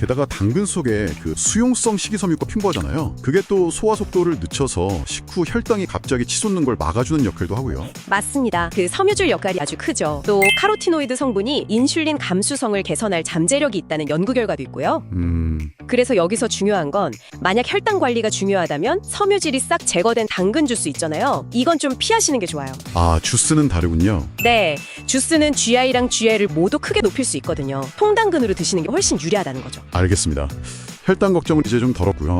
게다가 당근 속에 그 수용성 식이섬유가 풍부하잖아요. 그게 또 소화 속도를 늦춰서 식후 혈당이 갑자기 치솟는 걸 막아주는 역할도 하고요. 맞습니다. 그 섬유질 역할이 아주 크죠. 또 카로티노이드 성분이 인슐린 감수성을 개선할 잠재력이 있다는 연구 결과도 있고요. 그래서 여기서 중요한 건 만약 혈당 관리가 중요하다면 섬유질이 싹 제거된 당근 주스 있잖아요. 이건 좀 피하시는 게 좋아요. 아, 주스는 다르군요. 네, 주스는 GI랑 GL을 모두 크게 높일 수 있거든요. 통당근으로 드시는 게 훨씬 유리하다는 거죠. 알겠습니다. 혈당 걱정은 이제 좀 덜었고요.